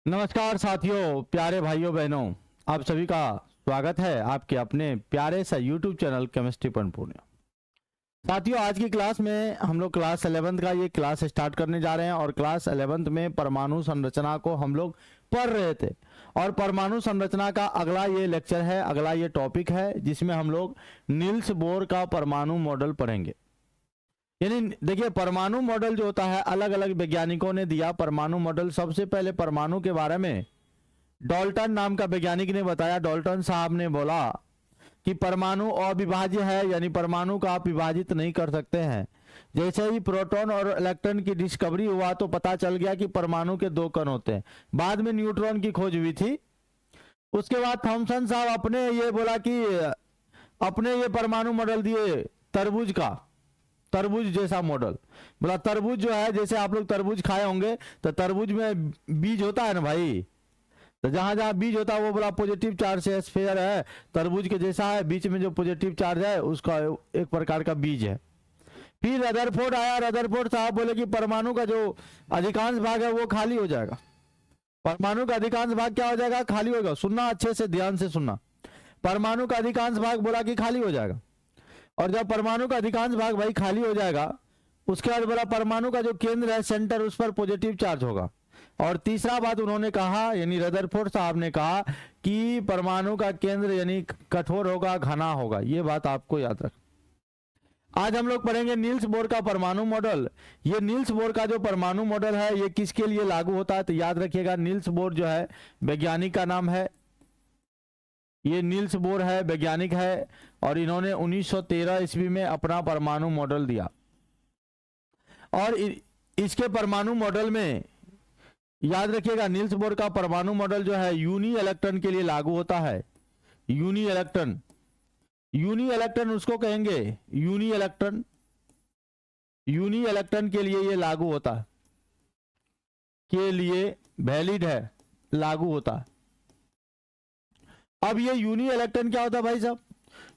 नमस्कार साथियों, प्यारे भाइयों बहनों, आप सभी का स्वागत है आपके अपने प्यारे सा YouTube चैनल केमिस्ट्री पनपूर्ण। साथियों, आज की क्लास में हम लोग क्लास 11th का ये क्लास स्टार्ट करने जा रहे हैं और क्लास 11th में परमाणु संरचना को हम लोग पढ़ रहे थे और परमाणु संरचना का अगला ये लेक्चर है, अगला ये टॉपिक है जिसमें हम लोग नील्स बोर का परमाणु मॉडल पढ़ेंगे। यानी देखिए, परमाणु मॉडल जो होता है अलग अलग वैज्ञानिकों ने दिया परमाणु मॉडल। सबसे पहले परमाणु के बारे में डाल्टन नाम का वैज्ञानिक ने बताया। डाल्टन साहब ने बोला कि परमाणु अविभाज्य है, यानी परमाणु को आप विभाजित नहीं कर सकते हैं। जैसे ही प्रोटॉन और इलेक्ट्रॉन की डिस्कवरी हुआ तो पता चल गया कि परमाणु के दो कण होते हैं। बाद में न्यूट्रॉन की खोज हुई थी। उसके बाद थॉमसन साहब अपने ये बोला कि अपने ये परमाणु मॉडल दिए तरबूज का, तरबूज जैसा मॉडल। बोला तरबूज जो है, जैसे आप लोग तरबूज खाए होंगे तो तरबूज में बीज होता है ना भाई, तो जहां जहां बीज होता है वो बोला पॉजिटिव चार्ज से स्फीयर है, तरबूज के जैसा है, बीच में जो पॉजिटिव चार्ज है उसका एक प्रकार का बीज है। फिर रदरफोर्ड आया। रदरफोर्ड साहब बोले कि परमाणु का जो अधिकांश भाग है वो खाली हो जाएगा। परमाणु का अधिकांश भाग क्या हो जाएगा? खाली होगा। सुनना अच्छे से, ध्यान से सुनना। परमाणु का अधिकांश भाग बोला कि खाली हो जाएगा। और जब परमाणु का अधिकांश भाग भाई खाली हो जाएगा, उसके बाद बोला परमाणु का जो केंद्र है, सेंटर, उस पर पॉजिटिव चार्ज होगा। और तीसरा बात उन्होंने कहा, यानी रदरफोर्ड साहब ने कहा कि परमाणु का केंद्र यानी कठोर होगा, घना होगा। ये बात आपको याद रख। आज हम लोग पढ़ेंगे नील्स बोर का परमाणु मॉडल। ये नील्स बोर का जो परमाणु मॉडल है ये किसके लिए लागू होता है? तो याद रखिएगा, नील्स बोर जो है वैज्ञानिक का नाम है। ये नील्स बोर है, वैज्ञानिक है, और इन्होंने 1913 ईस्वी में अपना परमाणु मॉडल दिया। और इसके परमाणु मॉडल में याद रखिएगा, नील्स बोर का परमाणु मॉडल जो है यूनी इलेक्ट्रॉन के लिए लागू होता है। यूनी इलेक्ट्रॉन, यूनी इलेक्ट्रॉन उसको कहेंगे, यूनी इलेक्ट्रॉन, यूनी इलेक्ट्रॉन के लिए ये लागू होता है, के लिए वैलिड है, लागू होता है। अब ये यूनी इलेक्ट्रॉन क्या होता है भाई साहब?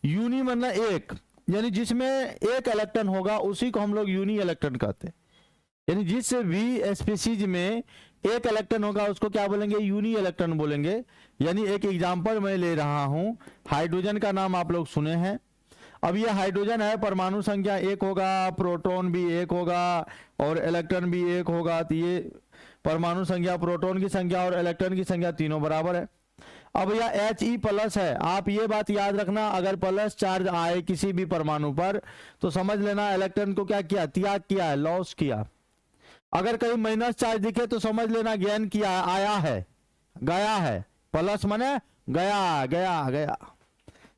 यूनी मतलब एक, यानी जिसमें एक इलेक्ट्रॉन होगा उसी को हम लोग यूनी इलेक्ट्रॉन कहते हैं। यानी जिस भी स्पीसीज में एक इलेक्ट्रॉन होगा उसको क्या बोलेंगे? यूनी इलेक्ट्रॉन बोलेंगे। यानी एक एग्जांपल मैं ले रहा हूं, हाइड्रोजन का नाम आप लोग सुने हैं। अब ये हाइड्रोजन है, परमाणु संख्या एक होगा, प्रोटॉन भी एक होगा और इलेक्ट्रॉन भी एक होगा। तो ये परमाणु संख्या, प्रोटॉन की संख्या और इलेक्ट्रॉन की संख्या तीनों बराबर है। अब यह He+ है। आप ये बात याद रखना, अगर प्लस चार्ज आए किसी भी परमाणु पर तो समझ लेना इलेक्ट्रॉन को क्या किया? त्याग किया है, लॉस किया। अगर कहीं माइनस चार्ज दिखे तो समझ लेना गेन किया, आया है, गया है। प्लस माने गया, गया, गया।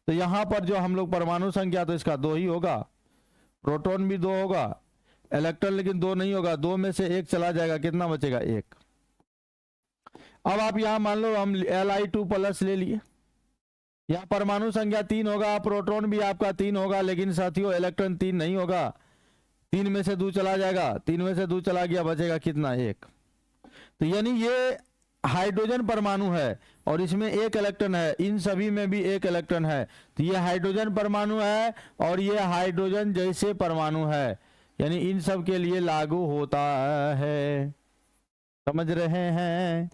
तो यहां पर जो हम लोग परमाणु संख्या, तो इसका 2 ही होगा, प्रोटॉन भी 2 होगा, इलेक्ट्रॉन लेकिन 2 नहीं होगा, 2 में से 1 चला जाएगा, कितना बचेगा? 1। अब आप यहां मान लो हम Li2+ ले लिए, यहां परमाणु संख्या 3 होगा, प्रोटॉन भी आपका 3 होगा, लेकिन साथियों इलेक्ट्रॉन 3 नहीं होगा, 3 में से 2 चला जाएगा, 3 में से 2 चला गया, बचेगा कितना? 1। तो यानी ये हाइड्रोजन परमाणु है और इसमें एक इलेक्ट्रॉन है, इन सभी में भी एक इलेक्ट्रॉन है। तो ये हाइड्रोजन परमाणु है और ये हाइड्रोजन जैसे परमाणु है, यानी इन सब के लिए लागू होता है। समझ रहे हैं?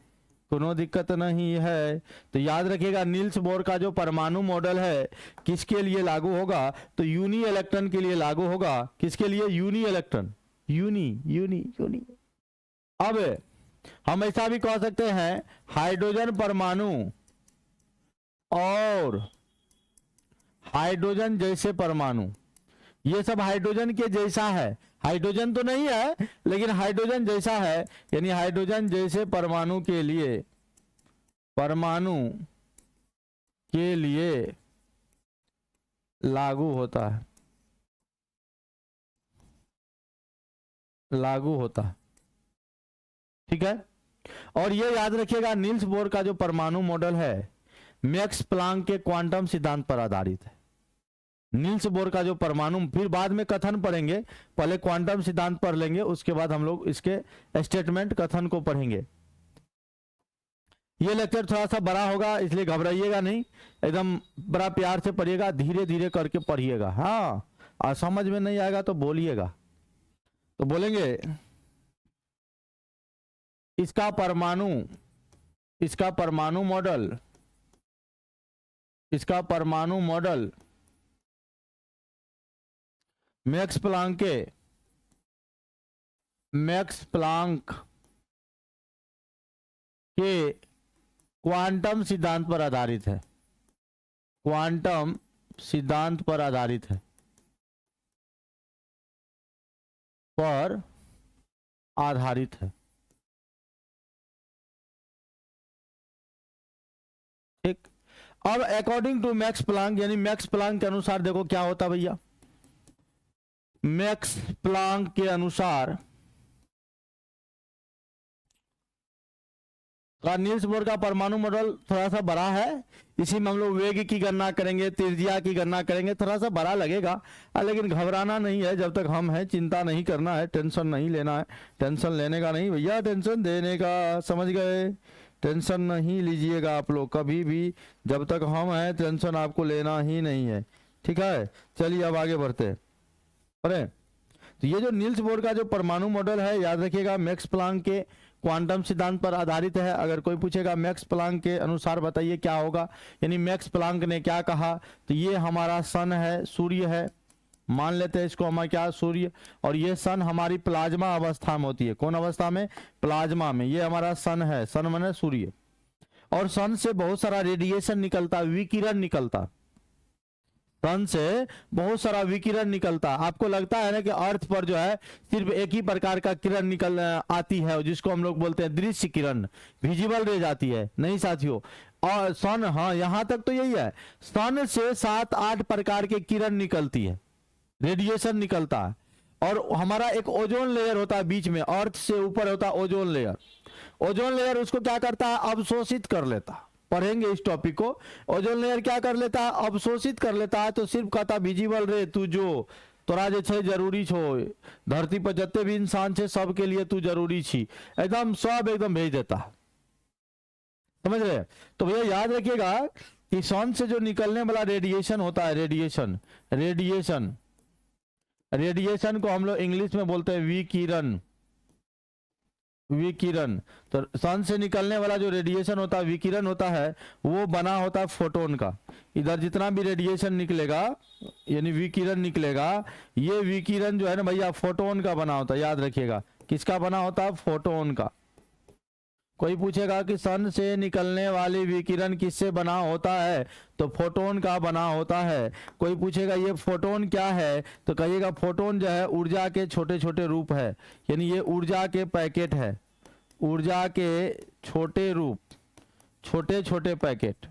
कोनो दिक्कत नहीं है। तो याद रखिएगा, नील्स बोर का जो परमाणु मॉडल है किसके लिए लागू होगा? तो यूनी इलेक्ट्रॉन के लिए लागू होगा। किसके लिए? Uni electron, uni, uni, uni. अब हम ऐसा भी कह सकते हैं, हाइड्रोजन परमाणु और हाइड्रोजन जैसे परमाणु, ये सब हाइड्रोजन के जैसा है। हाइड्रोजन तो नहीं है लेकिन हाइड्रोजन जैसा है, यानी हाइड्रोजन जैसे परमाणु के लिए, परमाणु के लिए लागू होता है, लागू होता है। ठीक है। और ये याद रखिएगा, नील्स बोर का जो परमाणु मॉडल है मैक्स प्लांक के क्वांटम सिद्धांत पर आधारित है। नील्स बोर का जो परमाणु, फिर बाद में कथन पढ़ेंगे, पहले क्वांटम सिद्धांत पढ़ लेंगे, उसके बाद हम लोग इसके स्टेटमेंट, कथन को पढ़ेंगे। ये लेक्चर थोड़ा सा बड़ा होगा इसलिए घबराइएगा नहीं, एकदम बड़ा प्यार से पढ़िएगा, धीरे धीरे करके पढ़िएगा। हाँ, और समझ में नहीं आएगा तो बोलिएगा, तो बोलेंगे इसका परमाणु इसका परमाणु मॉडल मैक्स प्लांक के क्वांटम सिद्धांत पर आधारित है। क्वांटम सिद्धांत पर आधारित है, ठीक। अब अकॉर्डिंग टू मैक्स प्लांक, यानी मैक्स प्लांक के अनुसार देखो क्या होता भैया। मैक्स प्लांक के अनुसार नील्स बोर का परमाणु मॉडल थोड़ा सा बड़ा है, इसी में हम लोग वेग की गणना करेंगे, त्रिज्या की गणना करेंगे, थोड़ा सा बड़ा लगेगा, लेकिन घबराना नहीं है। जब तक हम हैं, चिंता नहीं करना है, टेंशन नहीं लेना है। टेंशन लेने का नहीं भैया, टेंशन देने का, समझ गए। टेंशन नहीं लीजिएगा आप लोग कभी भी, जब तक हम हैं टेंशन आपको लेना ही नहीं है, ठीक है। चलिए अब आगे बढ़ते हैं। अरे तो ये जो नील्स बोर का जो परमाणु मॉडल है, याद रखिएगा मैक्स प्लांक के क्वांटम सिद्धांत पर आधारित है। अगर कोई पूछेगा मैक्स प्लांक के अनुसार बताइए क्या होगा, यानी मैक्स प्लांक ने क्या कहा, तो ये हमारा सन है, सूर्य है, मान लेते हैं इसको हमारा क्या, सूर्य। और ये सन हमारी प्लाज्मा अवस्था में होती है। कौन अवस्था में? प्लाज्मा में। ये हमारा सन है, सन माने सूर्य। और सन से बहुत सारा रेडिएशन निकलता, विकिरण निकलता, सन से बहुत सारा विकिरण निकलता। आपको लगता है ना कि अर्थ पर जो है सिर्फ एक ही प्रकार का किरण निकल आती है, जिसको हम लोग बोलते हैं दृश्य किरण, विजिबल रेज आती है। नहीं साथियों, और सन, हाँ यहां तक तो यही है, सन से 7-8 प्रकार के किरण निकलती है, रेडिएशन निकलता है। और हमारा एक ओजोन लेयर होता है बीच में, अर्थ से ऊपर होता है ओजोन लेयर। ओजोन लेयर उसको क्या करता है, अवशोषित कर लेता है। पढ़ेंगे इस टॉपिक को। ओजोन लेयर क्या कर लेता है, अवशोषित कर लेता है। तो सिर्फ कहता विजिबल रे तू जो तोरा जे छे जरूरी छो, धरती पर जत्ते भी इंसान छे सबके लिए तू जरूरी छी, एकदम सब एकदम भेज देता है, समझ रहे। तो भैया याद रखिएगा कि सन से जो निकलने वाला रेडिएशन होता है, रेडिएशन को हम लोग इंग्लिश में बोलते हैं विकिरण। तो सन से निकलने वाला जो रेडिएशन होता है, विकिरण होता है, वो बना होता है फोटोन का। इधर जितना भी रेडिएशन निकलेगा यानी विकिरण निकलेगा, ये विकिरण जो है ना भैया फोटोन का बना होता है। याद रखिएगा किसका बना होता है, फोटोन का। कोई पूछेगा कि सन से निकलने वाली विकिरण किससे बना होता है, तो फोटोन का बना होता है। कोई पूछेगा ये फोटोन क्या है, तो कहिएगा फोटोन जो है ऊर्जा के छोटे छोटे रूप है, यानी ये ऊर्जा के पैकेट है, ऊर्जा के छोटे रूप, छोटे छोटे पैकेट,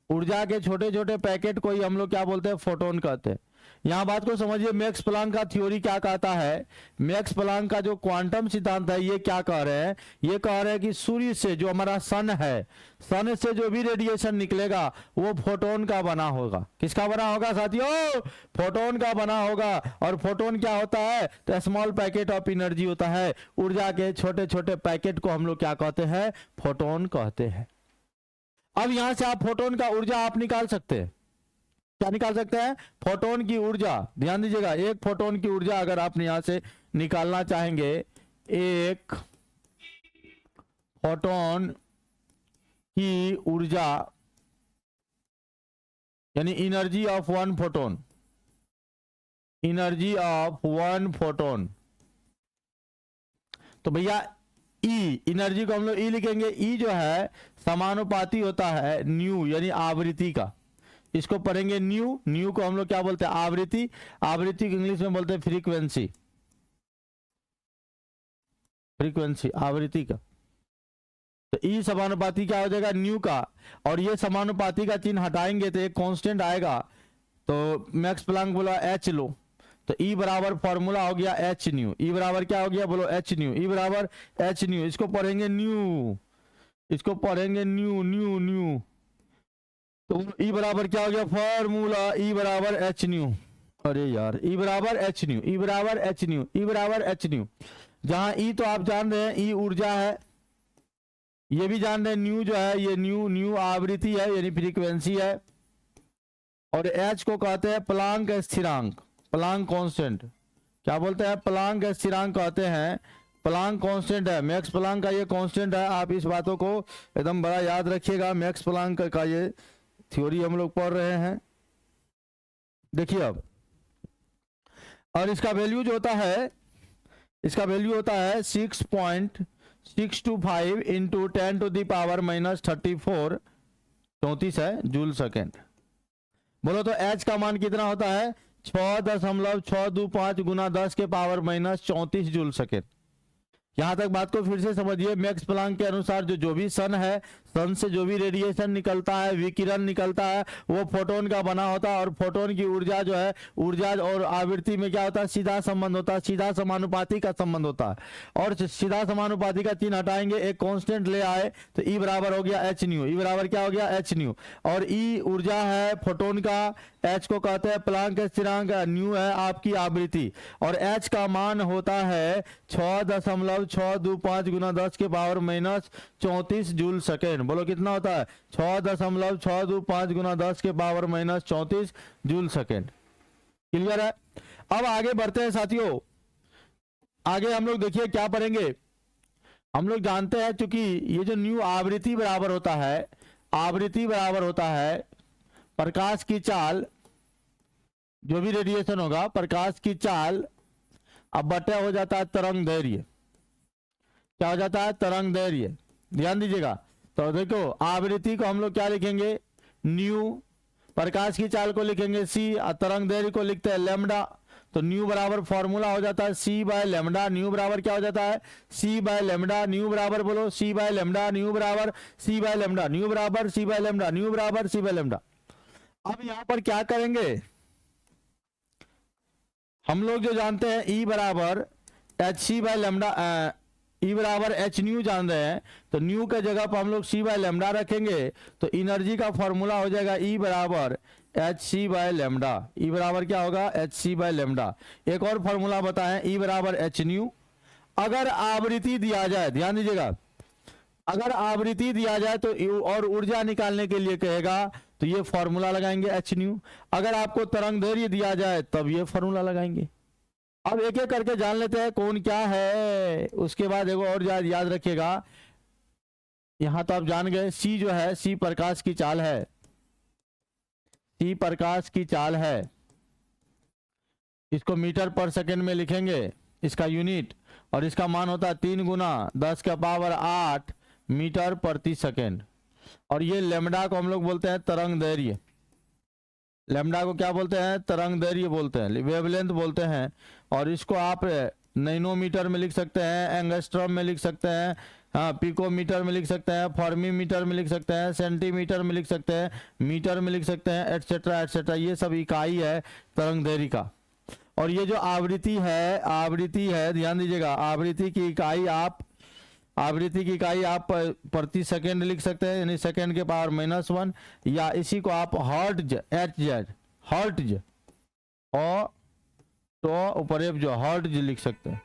ऊर्जा के छोटे छोटे पैकेट को ही हम लोग क्या बोलते हैं, फोटोन कहते हैं। यहां बात को समझिए, मैक्स प्लांक का थ्योरी क्या कहता है, मैक्स प्लांक का जो क्वांटम सिद्धांत है, ये क्या कह रहे हैं, ये कह रहे हैं कि सूर्य से जो हमारा सन है, सन से जो भी रेडिएशन निकलेगा वो फोटोन का बना होगा। किसका बना होगा साथियों, फोटोन का बना होगा। और फोटोन क्या होता है, तो स्मॉल पैकेट ऑफ एनर्जी होता है। ऊर्जा के छोटे छोटे पैकेट को हम लोग क्या कहते हैं, फोटोन कहते हैं। अब यहां से आप फोटोन का ऊर्जा आप निकाल सकते हैं। क्या निकाल सकते हैं, फोटोन की ऊर्जा। ध्यान दीजिएगा, एक फोटोन की ऊर्जा अगर आप यहां से निकालना चाहेंगे, एक फोटोन की ऊर्जा यानी energy of one photon, energy of one photon, तो भैया ई, एनर्जी को हम लोग ई लिखेंगे। ई जो है समानुपाती होता है न्यू यानी आवृत्ति का। इसको पढ़ेंगे न्यू, न्यू को हम लोग क्या बोलते हैं, आवृत्ति। आवृत्ति को इंग्लिश में बोलते हैं फ्रीक्वेंसी, फ्रीक्वेंसी आवृत्ति का। तो ई समानुपाती क्या हो जाएगा, न्यू का। और ये समानुपाती का चिन्ह हटाएंगे तो एक कांस्टेंट आएगा। तो मैक्स प्लांक बोला एच लो, तो ई बराबर फॉर्मूला हो गया एच न्यू। ई बराबर क्या हो गया, बोलो एच न्यू। ई बराबर एच न्यू, इसको पढ़ेंगे न्यू, इसको पढ़ेंगे न्यू न्यू न्यू। तो ई बराबर क्या हो गया, फॉर्मूला ई बराबर एच न्यू। अरे यार, ई बराबर एच न्यू, ई बराबर एच न्यू, ई बराबर एच न्यू। जहां ई तो आप जान रहे हैं ई ऊर्जा है, ये भी जान रहे हैं न्यू जो है ये न्यू, न्यू आवृत्ति है यानी फ्रीक्वेंसी है। और एच को कहते हैं प्लांक स्थिरांक, प्लांक कांस्टेंट। क्या बोलते हैं, प्लांक स्थिरांक कहते हैं, प्लांक कांस्टेंट है, मैक्स प्लांक का ये कांस्टेंट है। आप इस बातों को एकदम बड़ा याद रखिएगा, मैक्स प्लांक का ये थ्योरी हम लोग पढ़ रहे हैं। देखिए अब, और इसका वैल्यू जो होता है, इसका वैल्यू होता है 6.625 इंटू 10⁻⁻34, 34 है जूल सेकेंड। बोलो तो एच का मान कितना होता है? 6.625 गुना 10⁻⁻34 जूल सेकेंड। यहां तक बात को फिर से समझिए। मैक्स प्लांक के अनुसार जो भी सन है, सन से जो भी रेडिएशन निकलता है, विकिरण निकलता है, वो फोटोन का बना होता है। और फोटोन की ऊर्जा जो है, ऊर्जा और आवृत्ति में क्या होता है? सीधा संबंध होता है, सीधा समानुपाती का संबंध होता है। और सीधा समानुपाती का चिन्ह हटाएंगे, एक कांस्टेंट ले आए तो ई बराबर हो गया एच न्यू। ई बराबर क्या हो गया? H new. और ई ऊर्जा है फोटोन का, एच को कहते हैं प्लांक स्थिरांक, न्यू है आपकी आवृत्ति। और एच का मान होता है 6.625 गुना 10⁻⁻34 जूल सेकेंड। बोलो कितना होता है? 6.625 गुना 10⁻⁻34 जूल सेकेंड। क्लियर है? अब आगे बढ़ते हैं साथियों। आगे हम लोग देखिए क्या पढ़ेंगे। हम लोग जानते हैं चूंकि ये जो न्यू आवृत्ति बराबर होता है, आवृत्ति बराबर होता है प्रकाश की चाल, जो भी रेडिएशन होगा प्रकाश की चाल, अब बटा हो जाता है तरंग दैर्घ्य। क्या हो जाता है? तरंग दैर्घ्य। ध्यान दीजिएगा। तो देखो आवृत्ति को हम लोग क्या लिखेंगे? न्यू। प्रकाश की चाल को लिखेंगे सी, तरंग दैर्घ्य को लिखते हैं लैम्डा। तो न्यू बराबर फॉर्मूला हो जाता है सी बाय लैम्डा। न्यू बराबर क्या हो जाता है? सी बाय लैम्डा। न्यू बराबर बोलो सी बाय लैम्डा, न्यू बराबर सी बाय लैम्डा, न्यू बराबर सी बाय लैम्डा, न्यू बराबर सी बाय लैम्डा। अब यहां पर क्या करेंगे हम लोग? जो जानते हैं ई बराबर H C by lambda, E बराबर एच न्यू जान रहे हैं, तो न्यू के जगह पर हम लोग सी बाय लैम्डा रखेंगे तो एनर्जी का फॉर्मूला हो जाएगा ई बराबर H C by lambda. E बराबर क्या होगा? H C by lambda. एक और फॉर्मूला बताएं, ई बराबर एच न्यू। अगर आवृत्ति दिया जाए, ध्यान दीजिएगा, अगर आवृत्ति दिया जाए तो और ऊर्जा निकालने के लिए कहेगा तो ये फॉर्मूला लगाएंगे एच न्यू। अगर आपको तरंग दैर्घ्य दिया जाए तब ये फॉर्मूला लगाएंगे। अब एक एक करके जान लेते हैं कौन क्या है। उसके बाद एक और याद रखिएगा, यहां तो आप जान गए सी जो है, सी प्रकाश की चाल है, सी प्रकाश की चाल है। इसको मीटर पर सेकंड में लिखेंगे, इसका यूनिट, और इसका मान होता है 3 गुना 10⁸ मीटर प्रति सेकेंड। और ये लैम्डा को हम लोग बोलते हैं तरंग दैर्घ्य। लैम्डा को क्या बोलते हैं? तरंग दैर्घ्य बोलते हैं, वेवलेंथ बोलते हैं। और इसको आप नैनोमीटर में लिख सकते हैं, एंगस्ट्रॉम में लिख सकते हैं, हाँ पिकोमीटर में लिख सकते हैं, फॉर्मीमीटर में लिख सकते हैं, सेंटीमीटर में लिख सकते हैं, मीटर में लिख सकते हैं, एटसेट्रा एटसेट्रा। ये सब इकाई है तरंग दैर्घ्य का। और ये जो आवृत्ति है, आवृत्ति है, ध्यान दीजिएगा, आवृत्ति की इकाई आप प्रति सेकंड लिख सकते हैं, यानी सेकंड के पावर -1, या इसी को आप हर्ट्ज, HZ, हर्ट्ज और तो ऊपर जो हर्ट्ज लिख सकते हैं।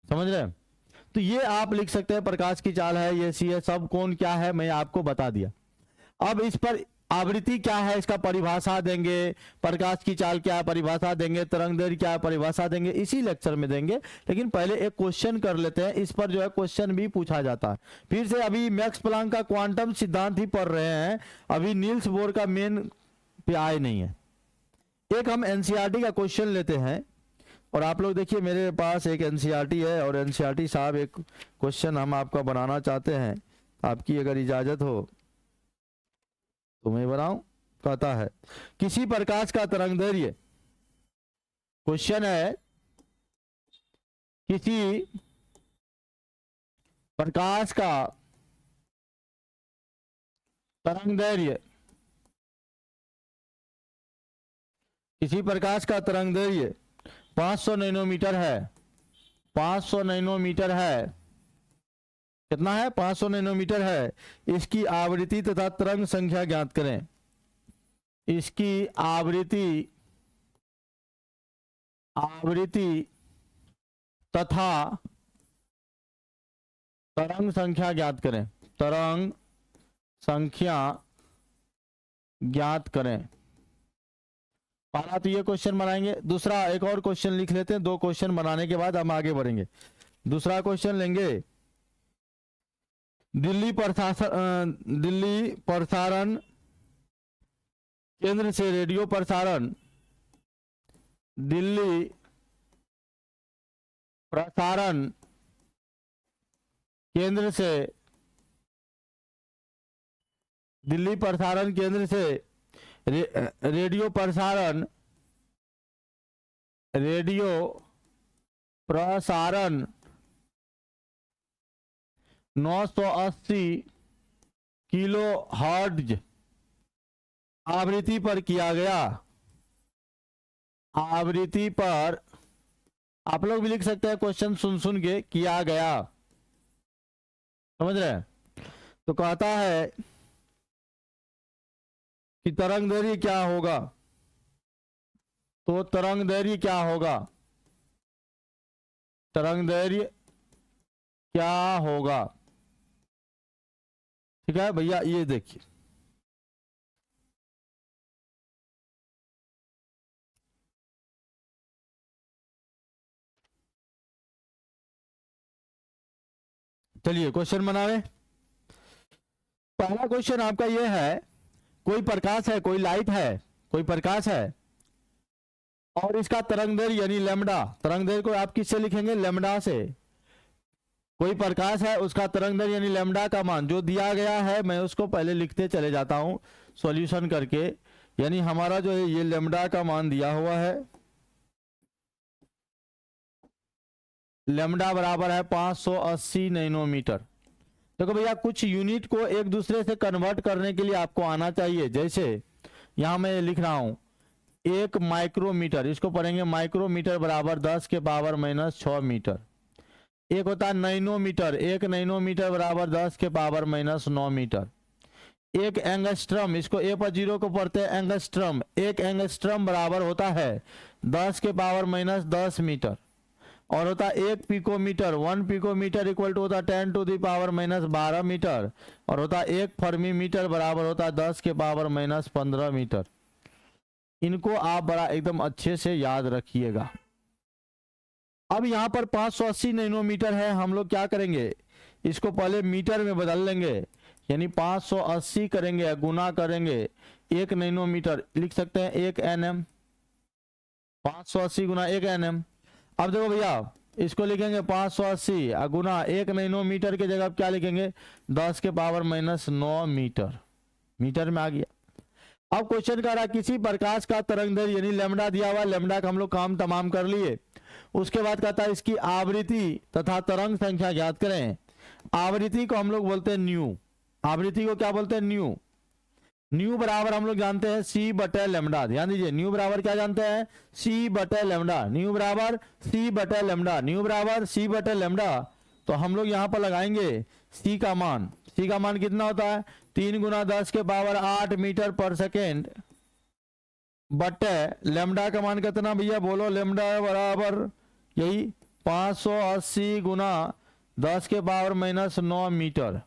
समझ रहे हैं? तो ये आप लिख सकते हैं, प्रकाश की चाल है, ये सी है, सब कौन क्या है मैं आपको बता दिया। अब इस पर आवृत्ति क्या है इसका परिभाषा देंगे, प्रकाश की चाल क्या है परिभाषा देंगे, तरंग दैर्घ्य क्या है परिभाषा देंगे, इसी लेक्चर में देंगे। लेकिन पहले एक क्वेश्चन कर लेते हैं, इस पर जो है क्वेश्चन भी पूछा जाता है। फिर से अभी मैक्स प्लांक का क्वांटम सिद्धांत ही पढ़ रहे हैं, अभी नील्स बोर का मेन पे आए नहीं है। एक हम एनसीईआरटी का क्वेश्चन लेते हैं, और आप लोग देखिए मेरे पास एक एनसीईआरटी है, और एनसीईआरटी साहब एक क्वेश्चन हम आपका बनाना चाहते हैं, आपकी अगर इजाजत हो तो मैं बनाऊं। कहता है किसी प्रकाश का तरंग दैर्घ्य, क्वेश्चन है किसी प्रकाश का तरंग दैर्घ्य, किसी प्रकाश का तरंग दैर्घ्य 500 नैनोमीटर है, 500 नैनोमीटर है। कितना है? 500 नैनोमीटर है। इसकी आवृत्ति तथा तरंग संख्या ज्ञात करें। इसकी आवृत्ति तथा तरंग संख्या ज्ञात करें। तरंग संख्या ज्ञात करें। पहला तो ये क्वेश्चन बनाएंगे, दूसरा एक और क्वेश्चन लिख लेते हैं, 2 क्वेश्चन बनाने के बाद हम आगे बढ़ेंगे। दूसरा क्वेश्चन लेंगे, दिल्ली प्रसारण केंद्र से रेडियो प्रसारण, दिल्ली प्रसारण केंद्र से, दिल्ली प्रसारण केंद्र से रेडियो प्रसारण 980 किलो हर्ट्ज आवृत्ति पर किया गया। आवृत्ति पर आप लोग भी लिख सकते हैं, क्वेश्चन सुन सुन के किया गया, समझ रहे हैं। तो कहता है कि तरंग दैर्घ्य क्या होगा, तो तरंग दैर्घ्य क्या होगा, तरंग दैर्घ्य क्या होगा। ठीक है भैया, ये देखिए चलिए क्वेश्चन बनावे। पहला क्वेश्चन आपका ये है, कोई प्रकाश है, कोई लाइट है, कोई प्रकाश है और इसका तरंग दैर्घ्य यानी लैम्डा, तरंग दैर्घ्य को आप किससे लिखेंगे, लैम्डा से। कोई प्रकाश है, उसका तरंग दैर्घ्य यानी लैम्डा का मान जो दिया गया है, मैं उसको पहले लिखते चले जाता हूं सॉल्यूशन करके। यानी हमारा जो है ये लैम्डा का मान दिया हुआ है, लैम्डा बराबर है 580 नैनोमीटर। देखो भैया, कुछ यूनिट को एक दूसरे से कन्वर्ट करने के लिए आपको आना चाहिए। जैसे यहां मैं लिख रहा हूं 1 माइक्रोमीटर, इसको पढ़ेंगे माइक्रोमीटर बराबर 10 के पावर -6 मीटर। एक होता है नैनोमीटर, 1 नैनोमीटर बराबर 10 के पावर -9 मीटर। एक एंगस्ट्रम, इसको ए पर 0 को पढ़ते हैं एंगस्ट्रम, 1 एंगस्ट्रम बराबर होता है 10 के पावर -10 मीटर। और होता है 1 पिकोमीटर, 1 पिकोमीटर इक्वल टू होता है 10 टू द पावर -12 मीटर। और होता है 1 फर्मी मीटर बराबर होता है 10 के पावर -15 मीटर। इनको आप बड़ा एकदम अच्छे से याद रखिएगा। अब यहाँ पर 580 नैनोमीटर है, हम लोग क्या करेंगे, इसको पहले मीटर में बदल लेंगे, यानी 580 करेंगे, गुना करेंगे 1 नैनोमीटर, लिख सकते हैं 1 nm, 580 गुना 1 nm। अब देखो भैया, इसको लिखेंगे 580 गुना 1 नैनोमीटर के जगह क्या लिखेंगे, 10 के पावर -9 मीटर। मीटर में आ गया। अब क्वेश्चन कर रहा है किसी प्रकाश का तरंग दैर्घ्य यानी लैम्डा दिया हुआ, लैम्डा का हम लोग काम तमाम कर लिए। उसके बाद कहता है इसकी आवृत्ति तथा तरंग संख्या ज्ञात करें। आवृत्ति को हम लोग बोलते हैं न्यू, आवृत्ति को क्या बोलते हैं, न्यू। न्यू बराबर हम लोग जानते हैं सी बटे लैम्डा, ध्यान दीजिए, न्यू बराबर क्या जानते हैं, सी बटे लैम्डा, न्यू बराबर सी बटे लैम्डा, न्यू बराबर सी बटे लैम्डा। तो हम लोग यहाँ पर लगाएंगे सी का मान, सी का मान कितना होता है, 3 गुना 10 के पावर 8 मीटर पर सेकेंड बटे लैम्डा का मान कितना भैया बोलो, लैम्डा बराबर यही 580 गुना 10 के पावर -9 मीटर।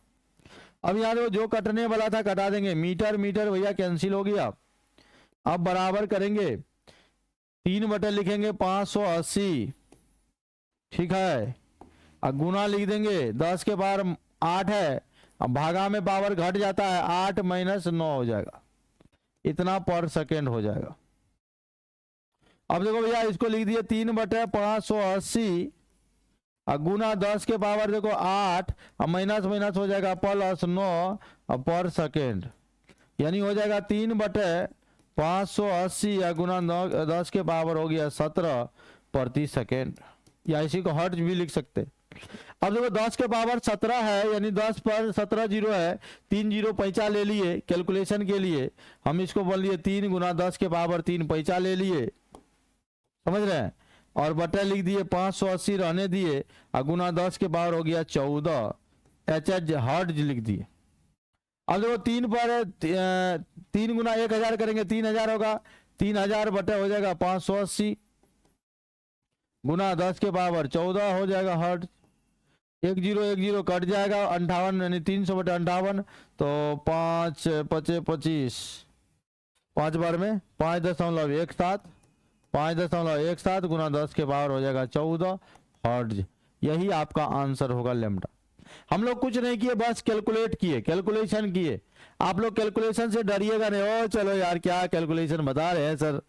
अब यहाँ देखो जो कटने वाला था कटा देंगे, मीटर मीटर भैया कैंसिल हो गया। अब बराबर करेंगे 3 बटे लिखेंगे 580, ठीक है, अब गुना लिख देंगे 10 के पावर 8 है, अब भागा में पावर घट जाता है 8 -9 हो जाएगा, इतना पर सेकेंड हो जाएगा। अब देखो भैया इसको लिख दिए 3 बटे 580 गुना 10 के पावर देखो 8, अब माइनस माइनस हो जाएगा +9 पर सेकेंड, यानी हो जाएगा 3 बटे 580 गुना 10 के पावर हो गया 17 प्रति सेकेंड, या इसी को हर्ट्ज भी लिख सकते। अब देखो 10 के पावर 17 है, यानी 10 पर 17 जीरो है, 3 जीरो पैंचा ले लिए कैलकुलेशन के लिए, हम इसको बोल लिए 3 गुना 10 के पावर 3 पैंचा ले लिए, समझ रहे हैं, और बटा लिख दिए 580 रहने दिए, गुना 10 के पावर हो गया 14 हर्ट्ज लिख दिए। अब देखो 3 पर 3 गुना 1000 करेंगे 3000 होगा, 3000 बटे हो जाएगा 580 गुना 10 के पावर 14 हो जाएगा हर्ट्ज। 1 0 कट जाएगा, 58 यानी 300 बटे 58, तो 5 × 5 = 25, 5 बार में 5.17, 5.17 गुना 10 के पावर हो जाएगा 14 हर्ट्ज। यही आपका आंसर होगा लैम्डा। हम लोग कुछ नहीं किए, बस कैलकुलेट किए, कैलकुलेशन किए। आप लोग कैलकुलेशन से डरिएगा नहीं, ओ चलो यार क्या कैलकुलेशन बता रहे हैं सर।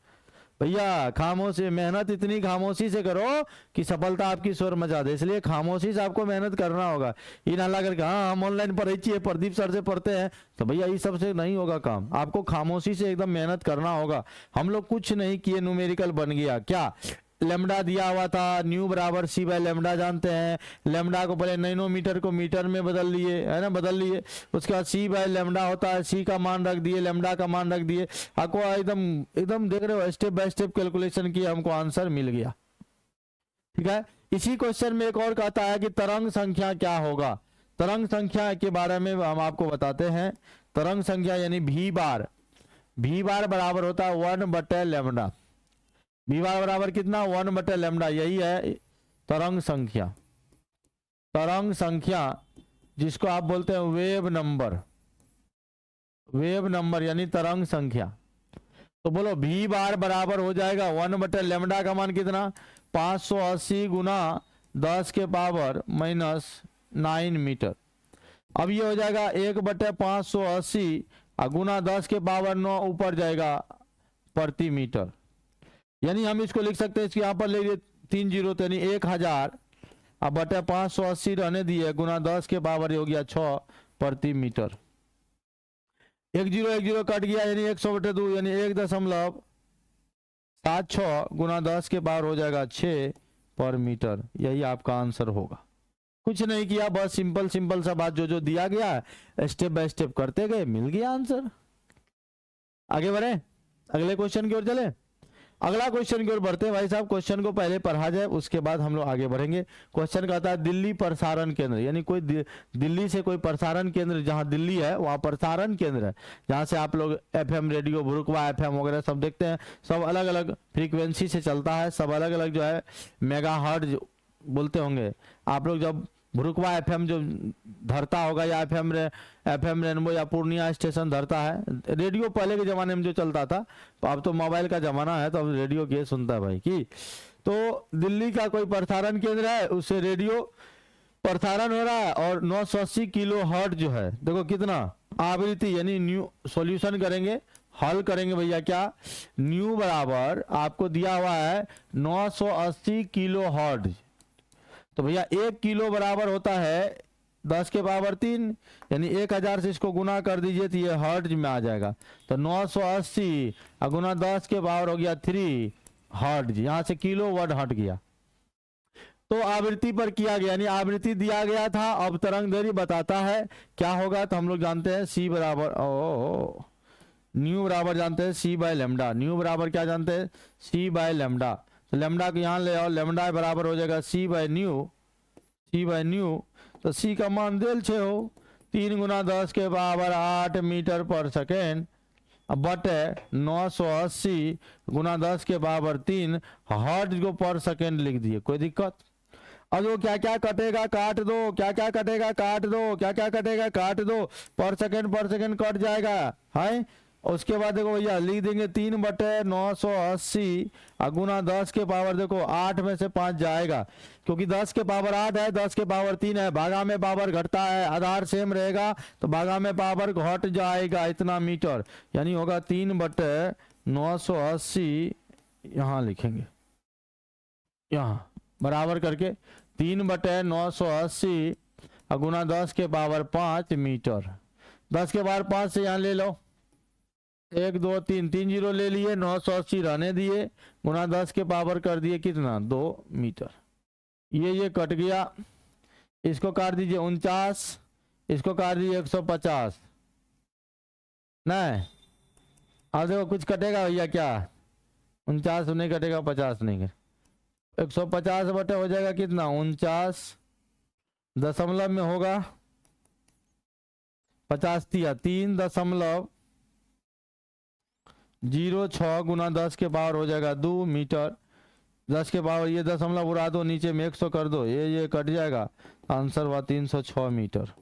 भैया खामोशी, मेहनत इतनी खामोशी से करो कि सफलता आपकी स्वर मचा दे, इसलिए खामोशी से आपको मेहनत करना होगा। ये ना लगा करके हाँ हम ऑनलाइन पढ़े चाहिए, प्रदीप सर से पढ़ते हैं, तो भैया ये सब से नहीं होगा काम। आपको खामोशी से एकदम मेहनत करना होगा। हम लोग कुछ नहीं किए, न्यूमेरिकल बन गया। क्या लेमडा दिया हुआ था, न्यू बराबर सी बाय लेमडा जानते हैं। लेमडा को पहले नैनोमीटर को मीटर में बदल लिए, है ना, बदल लिए। उसके बाद सी बाय लेमडा होता है, सी का मान रख दिए, लेमडा का मान रख दिए। आपको एकदम एकदम देख रहे हो, स्टेप बाय स्टेप कैलकुलेशन किया, हमको आंसर मिल गया। ठीक है, इसी क्वेश्चन में एक और कहता है कि तरंग संख्या क्या होगा। तरंग संख्या के बारे में हम आपको बताते हैं। तरंग संख्या यानी भी बार बराबर होता है 1/λ। भी बार बराबर कितना, 1/λ। यही है तरंग संख्या। तरंग संख्या जिसको आप बोलते हैं वेव नंबर, वेव नंबर यानी तरंग संख्या। तो बोलो भी बार बराबर हो जाएगा 1/λ का मान कितना, 580 गुना 10 के पावर -9 मीटर। अब ये हो जाएगा 1/580 गुना 10 के पावर 9 ऊपर जाएगा प्रति मीटर। यानी हम इसको लिख सकते हैं, इसके यहाँ पर ले लिए 3 जीरो, यानी 1000 अब बटे 580 रहने दिए गुना 10 के पावर हो गया 6 प्रति मीटर। 1 जीरो कट गया, यानी 100/2 यानी 1.76 गुना 10 के पावर हो जाएगा 6 पर मीटर। यही आपका आंसर होगा। कुछ नहीं किया, बस सिंपल सिंपल सा बात जो जो दिया गया स्टेप बाय स्टेप करते गए, मिल गया आंसर। आगे बढ़े, अगले क्वेश्चन की ओर चले। अगला क्वेश्चन की ओर बढ़ते हैं भाई साहब। क्वेश्चन को पहले पढ़ा जाए, उसके बाद हम लोग आगे बढ़ेंगे। क्वेश्चन कहता है दिल्ली प्रसारण केंद्र, यानी कोई दिल्ली से कोई प्रसारण केंद्र, जहां दिल्ली है वहां प्रसारण केंद्र है, जहां से आप लोग एफएम रेडियो, भुरुकवा एफएम वगैरह सब देखते हैं। सब अलग अलग फ्रीक्वेंसी से चलता है, सब अलग अलग जो है मेगा हर्ट्ज बोलते होंगे आप लोग। जब भुरुकवा एफएम जो धरता होगा, या एफएम रेनबो या पूर्णिया स्टेशन धरता है, रेडियो पहले के जमाने में जो चलता था, तो अब तो मोबाइल का जमाना है, तो अब रेडियो के सुनता है भाई की। तो दिल्ली का कोई प्रसारण केंद्र है, उससे रेडियो प्रसारण हो रहा है, और 980 किलो हर्ट्ज जो है, देखो कितना आवृत्ति, यानी न्यू सॉल्यूशन करेंगे, हल करेंगे भैया। क्या न्यू बराबर आपको दिया हुआ है 980 किलो हर्ट्ज। तो भैया 1 किलो बराबर होता है 10 के पावर 3, यानी 1000 से इसको गुना कर दीजिए तो ये हर्ट्ज में आ जाएगा। तो 980 गुना 10 के पावर हो गया 3 हर्ट्ज, यहां से किलो वर्ड हट गया। तो आवृत्ति पर किया गया, यानी आवृत्ति दिया गया था। अब तरंग दैर्घ्य बताता है क्या होगा, तो हम लोग जानते हैं सी बराबर न्यू बराबर जानते हैं सी बाय लेमडा। न्यू बराबर क्या जानते हैं, सी बाय लेमडा। तो लेमडा को यहाँ ले आओ, लेमडा बराबर हो जाएगा सी बाय न्यू। तो सी का मान दिल छे हो 3 गुना 10 के पावर 8 मीटर पर सेकेंड बटे 980 गुना 10 के पावर 3 हर्ट्ज को पर सेकेंड लिख दिए। कोई दिक्कत? अब वो क्या क्या कटेगा काट दो, क्या क्या कटेगा काट दो, क्या क्या कटेगा काट दो, पर सेकेंड कट जाएगा है। उसके बाद देखो भैया लिख देंगे 3/980 गुना 10 के पावर, देखो 8 में से 5 जाएगा, क्योंकि 10 के पावर 8 है, 10 के पावर 3 है, भागा में पावर घटता है, आधार सेम रहेगा तो भागा में पावर घट जाएगा इतना मीटर, यानी होगा 3/980। यहाँ लिखेंगे, यहाँ बराबर करके 3/980 गुना 10 के पावर 5 मीटर। 10 के पावर 5 से यहाँ ले लो, 1 2 3 3 जीरो ले लिए, 980 रहने दिए, गुना 10 के पावर कर दिए कितना 2 मीटर। ये कट गया, इसको काट दीजिए 49, इसको काट दीजिए 150। नहीं अब देखो कुछ कटेगा भैया, क्या 49 नहीं कटेगा, 50 नहीं कटेगा, 150 बटे हो जाएगा कितना 49 दशमलव में होगा 50 दिया 3.06 गुना 10 के पावर हो जाएगा 2 मीटर। 10 के पावर ये दशमलव उड़ा दो, नीचे में 100 कर दो, ये कट जाएगा, आंसर हुआ 306 मीटर।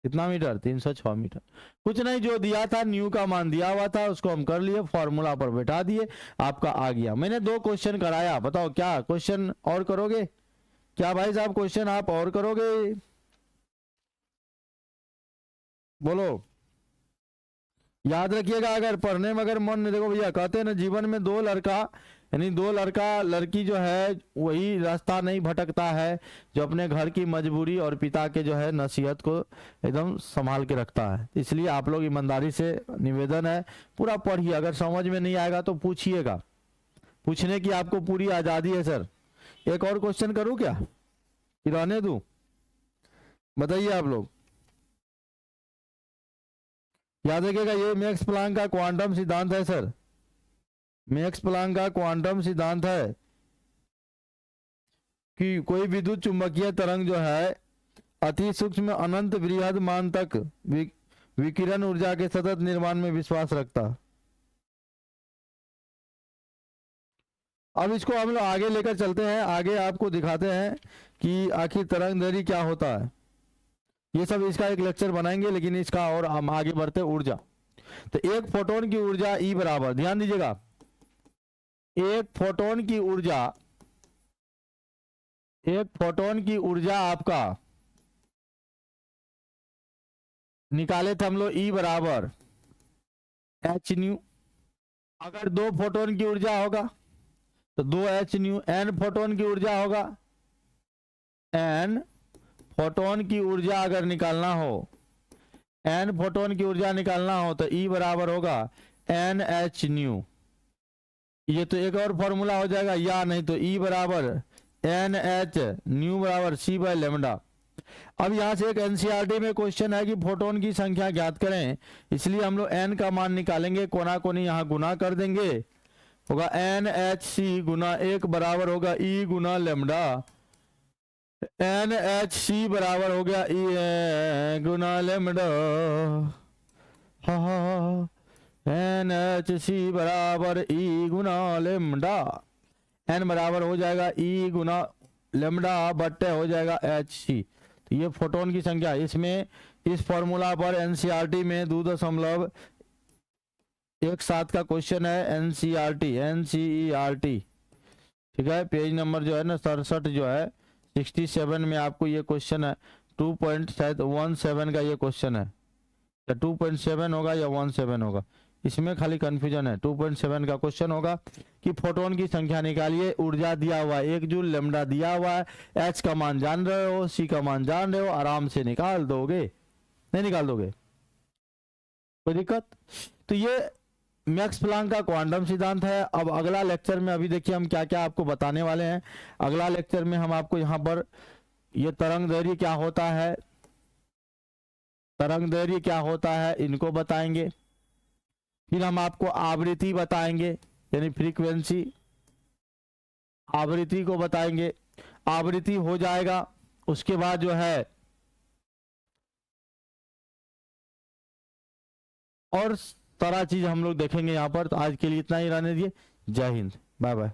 कितना मीटर? 306 मीटर। कुछ नहीं, जो दिया था न्यू का मान दिया हुआ था उसको हम कर लिए, फॉर्मूला पर बैठा दिए, आपका आ गया। मैंने 2 क्वेश्चन कराया, बताओ क्या क्वेश्चन और करोगे? क्या भाई साहब क्वेश्चन आप और करोगे? बोलो। याद रखिएगा, अगर पढ़ने में अगर मन नहीं, देखो भैया कहते हैं ना जीवन में दो लड़का, यानी दो लड़का लड़की जो है वही रास्ता नहीं भटकता है जो अपने घर की मजबूरी और पिता के जो है नसीहत को एकदम संभाल के रखता है। इसलिए आप लोग ईमानदारी से निवेदन है पूरा पढ़िए, अगर समझ में नहीं आएगा तो पूछिएगा, पूछने की आपको पूरी आज़ादी है सर। एक और क्वेश्चन करूँ क्या, रहने दूं? बताइए आप लोग। याद रखिएगा, ये मैक्स प्लैंक का क्वांटम सिद्धांत है सर, मैक्स प्लैंक का क्वांटम सिद्धांत है कि कोई विद्युत चुंबकीय तरंग जो है अति सूक्ष्म अनंत बृहद मान तक विकिरण ऊर्जा के सतत निर्माण में विश्वास रखता। अब इसको हम लोग आगे लेकर चलते हैं, आगे आपको दिखाते हैं कि आखिर तरंगदैर्घ्य क्या होता है। ये सब इसका एक लेक्चर बनाएंगे, लेकिन इसका और हम आगे बढ़ते ऊर्जा। तो एक फोटोन की ऊर्जा ई बराबर, ध्यान दीजिएगा, एक फोटोन की ऊर्जा, एक फोटोन की ऊर्जा आपका निकाले थे हम लोग ई बराबर एच न्यू। अगर 2 फोटोन की ऊर्जा होगा तो 2 एच न्यू। एन फोटोन की ऊर्जा होगा, एन फोटोन की ऊर्जा अगर निकालना हो, एन फोटोन की ऊर्जा निकालना हो तो ई बराबर होगा एन एच न्यू। ये तो एक और फॉर्मूला हो जाएगा, या नहीं तो ई बराबर एन एच न्यू बराबर सी बाय लेमडा। अब यहां से एक एनसीईआरटी में क्वेश्चन है कि फोटोन की संख्या ज्ञात करें, इसलिए हम लोग एन का मान निकालेंगे, कोना कोनी यहां गुना कर देंगे, होगा एन एच सी गुना 1 बराबर होगा ई गुना लेमडा। एन एच सी बराबर हो गया ई गुना लेमडा, हा एन एच सी बराबर ई गुना लेमडा। एन बराबर हो जाएगा ई गुना लेमडा बट्टे हो जाएगा एच सी। तो ये फोटोन की संख्या, इसमें इस फॉर्मूला पर एनसीईआरटी में 2.17 का क्वेश्चन है, एनसीईआरटी, ठीक है, पेज नंबर जो है ना 67 जो है 67 में आपको ये क्वेश्चन है, 2.17 का ये क्वेश्चन है, या 2.7 होगा या 17 होगा, इसमें खाली कंफ्यूजन है। 2.7 का क्वेश्चन होगा कि फोटोन की संख्या निकालिए, ऊर्जा दिया हुआ है 1 जूल, लेमडा दिया हुआ है, एच का मान जान रहे हो, सी का मान जान रहे हो, आराम से निकाल दोगे, नहीं निकाल दोगे कोई दिक्कत? तो ये मैक्स प्लैंक का क्वांटम सिद्धांत है। अब अगला लेक्चर में अभी देखिए हम क्या क्या आपको बताने वाले हैं। अगला लेक्चर में हम आपको यहाँ पर ये तरंगदैर्घ्य क्या होता है, तरंगदैर्घ्य क्या होता है इनको बताएंगे, फिर हम आपको आवृत्ति बताएंगे, यानी फ्रीक्वेंसी, आवृत्ति को बताएंगे। आवृत्ति हो जाएगा उसके बाद जो है और सारा चीज हम लोग देखेंगे यहाँ पर। तो आज के लिए इतना ही रहने दिए। जय हिंद, बाय बाय।